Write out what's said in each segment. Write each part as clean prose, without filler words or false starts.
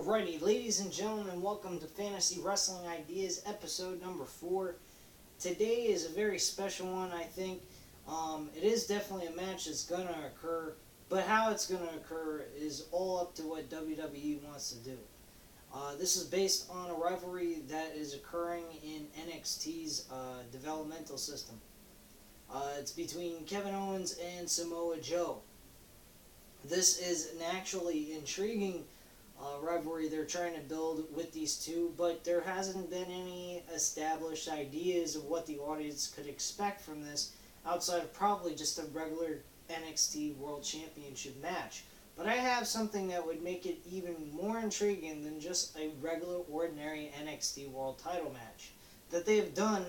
Alrighty, ladies and gentlemen, welcome to Fantasy Wrestling Ideas, episode number 4. Today is a very special one, I think. It is definitely a match that's going to occur, but how it's going to occur is all up to what WWE wants to do. This is based on a rivalry that is occurring in NXT's developmental system. It's between Kevin Owens and Samoa Joe. This is an actually intriguing rivalry they're trying to build with these two, but there hasn't been any established ideas of what the audience could expect from this outside of probably just a regular NXT World Championship match. But I have something that would make it even more intriguing than just a regular, ordinary NXT World Title match that they have done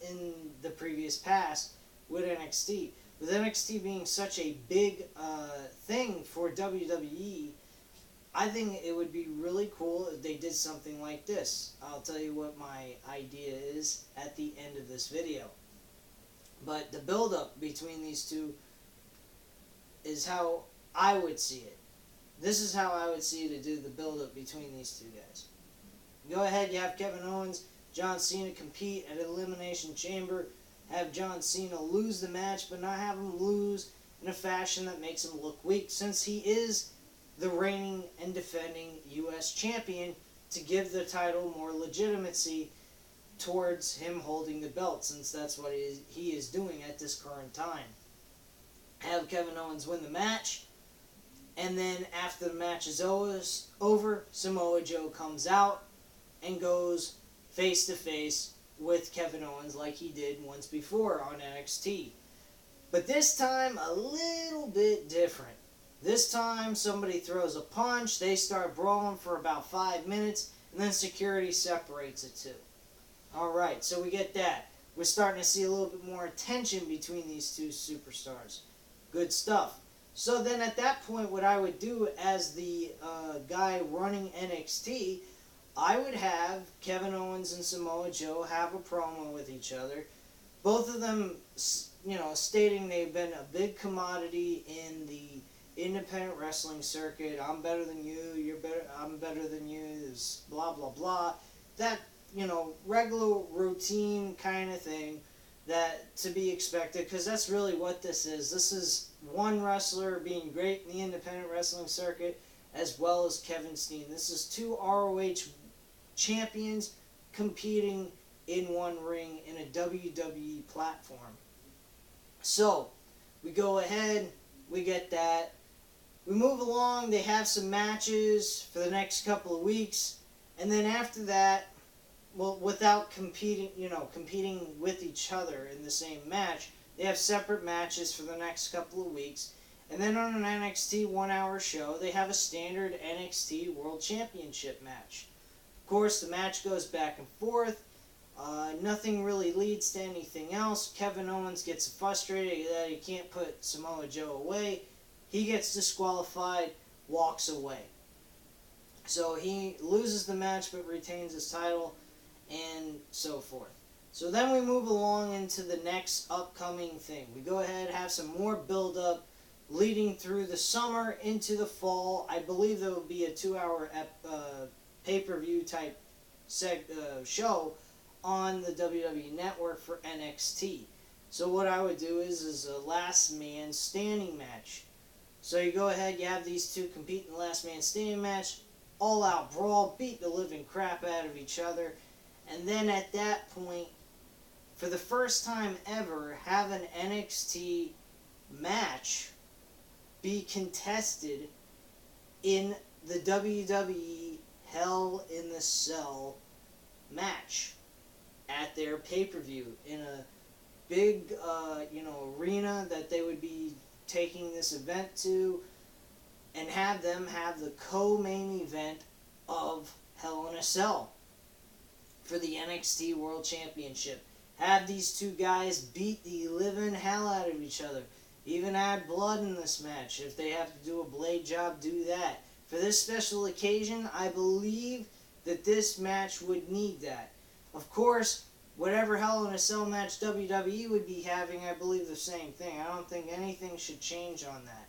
in the previous past with NXT. With NXT being such a big thing for WWE, I think it would be really cool if they did something like this. I'll tell you what my idea is at the end of this video. But the build-up between these two is how I would see it. This is how I would see it to do the build-up between these two guys. Go ahead, you have Kevin Owens, John Cena compete at Elimination Chamber. Have John Cena lose the match, but not have him lose in a fashion that makes him look weak, since he is the reigning and defending U.S. champion, to give the title more legitimacy towards him holding the belt, since that's what he is doing at this current time. Have Kevin Owens win the match, and then after the match is over, Samoa Joe comes out and goes face-to-face with Kevin Owens like he did once before on NXT. But this time, a little bit different. This time, somebody throws a punch, they start brawling for about 5 minutes, and then security separates the two. Alright, so we get that. We're starting to see a little bit more tension between these two superstars. Good stuff. So then at that point, what I would do as the guy running NXT, I would have Kevin Owens and Samoa Joe have a promo with each other. Both of them, stating they've been a big commodity in the independent wrestling circuit. I'm better than you, you're better, I'm better than you, this blah blah blah. That, regular routine kind of thing that to be expected, because that's really what this is. This is one wrestler being great in the independent wrestling circuit, as well as Kevin Steen. This is two ROH champions competing in one ring in a WWE platform. So, we go ahead, we get that. We move along, they have some matches for the next couple of weeks, and then after that, well, without competing with each other in the same match, they have separate matches for the next couple of weeks, and then on an NXT 1-hour show, they have a standard NXT World Championship match. Of course, the match goes back and forth, nothing really leads to anything else. Kevin Owens gets frustrated that he can't put Samoa Joe away. He gets disqualified, walks away. So he loses the match but retains his title, and so forth. So then we move along into the next upcoming thing. We go ahead, have some more build-up leading through the summer into the fall. I believe there will be a 2-hour pay-per-view type show on the WWE Network for NXT. So what I would do is a last man standing match. So you go ahead, you have these two compete in the last man standing match, all out brawl, beat the living crap out of each other, and then at that point, for the first time ever, have an NXT match be contested in the WWE Hell in the Cell match at their pay-per-view in a big, arena that they would be taking this event to, and have them have the co-main event of Hell in a Cell for the NXT World Championship. Have these two guys beat the living hell out of each other. Even add blood in this match. If they have to do a blade job, do that. For this special occasion, I believe that this match would need that. Of course, whatever Hell in a Cell match WWE would be having, I believe the same thing. I don't think anything should change on that.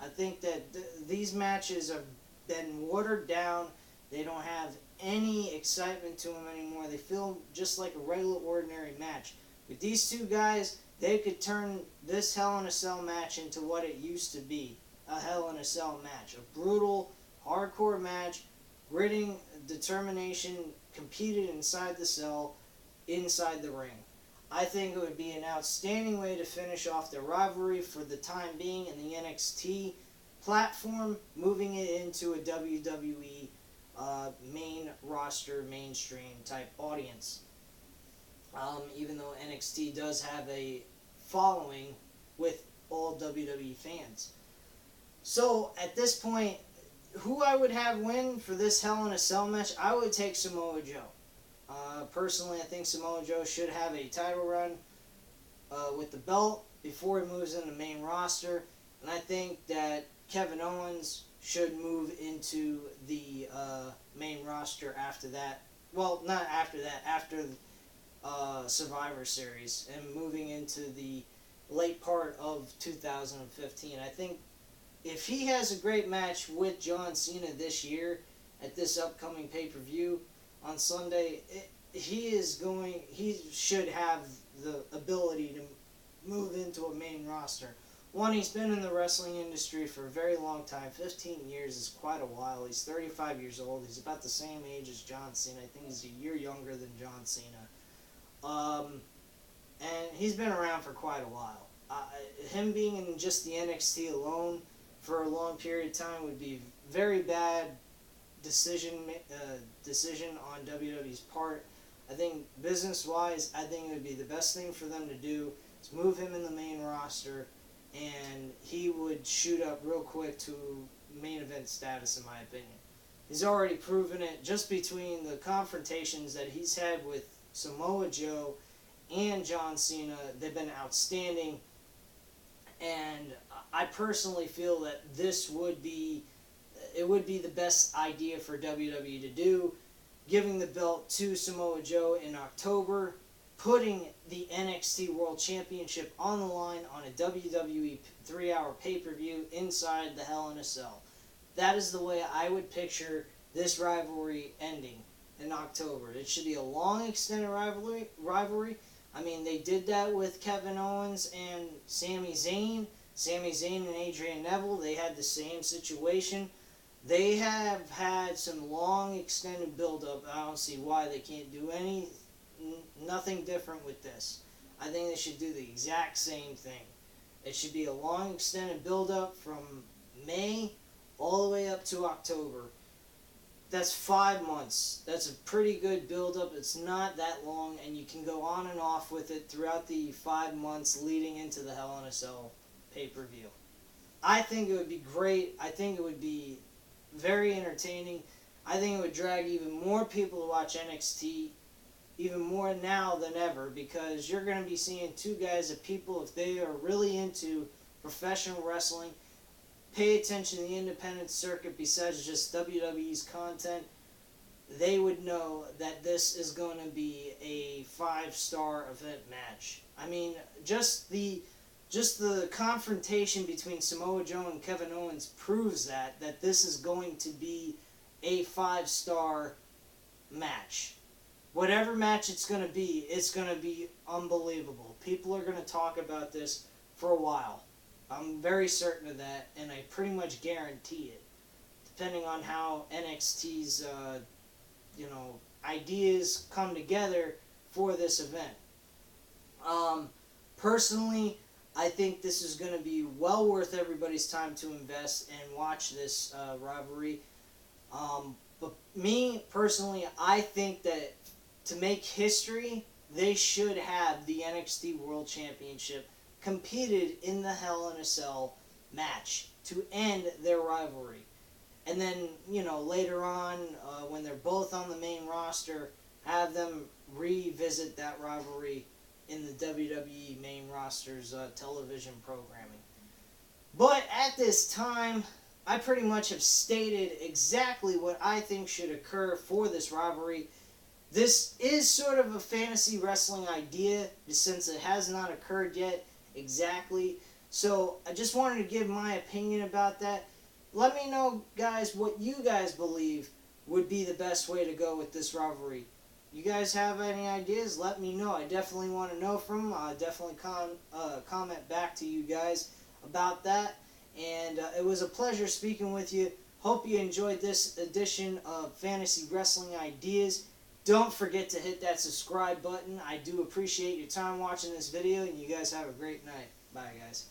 I think that these matches have been watered down. They don't have any excitement to them anymore. They feel just like a regular, ordinary match. With these two guys, they could turn this Hell in a Cell match into what it used to be, a Hell in a Cell match. A brutal, hardcore match, gritting, determination, competed inside the cell, inside the ring. I think it would be an outstanding way to finish off the rivalry for the time being in the NXT platform, moving it into a WWE main roster, mainstream type audience. Even though NXT does have a following with all WWE fans. So at this point, who I would have win for this Hell in a Cell match, I would take Samoa Joe. Personally, I think Samoa Joe should have a title run with the belt before he moves into the main roster. And I think that Kevin Owens should move into the main roster after that. Well, not after that, after Survivor Series and moving into the late part of 2015. I think if he has a great match with John Cena this year at this upcoming pay-per-view on Sunday, he should have the ability to move into a main roster. One, he's been in the wrestling industry for a very long time. 15 years is quite a while. He's 35 years old. He's about the same age as John Cena. I think he's a year younger than John Cena. And he's been around for quite a while. Him being in just the NXT alone for a long period of time would be very bad decision on WWE's part. I think business-wise, I think it would be the best thing for them to do is move him in the main roster, and he would shoot up real quick to main event status, in my opinion. He's already proven it just between the confrontations that he's had with Samoa Joe and John Cena. They've been outstanding, and I personally feel that this would be the best idea for WWE to do, giving the belt to Samoa Joe in October, putting the NXT World Championship on the line on a WWE 3-hour pay-per-view inside the Hell in a Cell. That is the way I would picture this rivalry ending in October. It should be a long extended rivalry. I mean, they did that with Kevin Owens and Sami Zayn. Sami Zayn and Adrian Neville, they had the same situation. They have had some long extended build-up. I don't see why they can't do nothing different with this. I think they should do the exact same thing. It should be a long extended build-up from May all the way up to October. That's 5 months. That's a pretty good build-up. It's not that long, and you can go on and off with it throughout the 5 months leading into the Hell in a Cell pay-per-view. I think it would be great. I think it would be very entertaining. I think it would drag even more people to watch NXT, even more now than ever, because you're going to be seeing two guys that people, if they are really into professional wrestling, pay attention to the independent circuit besides just WWE's content, they would know that this is going to be a 5-star event match. I mean, just the confrontation between Samoa Joe and Kevin Owens proves that this is going to be a 5-star match. Whatever match it's going to be unbelievable. People are going to talk about this for a while. I'm very certain of that, and I pretty much guarantee it, depending on how NXT's ideas come together for this event. Personally, I think this is going to be well worth everybody's time to invest and watch this rivalry. But me, personally, I think that to make history, they should have the NXT World Championship competed in the Hell in a Cell match to end their rivalry. And then, later on, when they're both on the main roster, have them revisit that rivalry in the WWE main roster's television programming. But at this time, I pretty much have stated exactly what I think should occur for this rivalry. This is sort of a fantasy wrestling idea, since it has not occurred yet exactly. So I just wanted to give my opinion about that. Let me know, guys, what you guys believe would be the best way to go with this rivalry. You guys have any ideas? Let me know. I definitely want to know from them. I'll definitely comment back to you guys about that. And it was a pleasure speaking with you. Hope you enjoyed this edition of Fantasy Wrestling Ideas. Don't forget to hit that subscribe button. I do appreciate your time watching this video, and you guys have a great night. Bye, guys.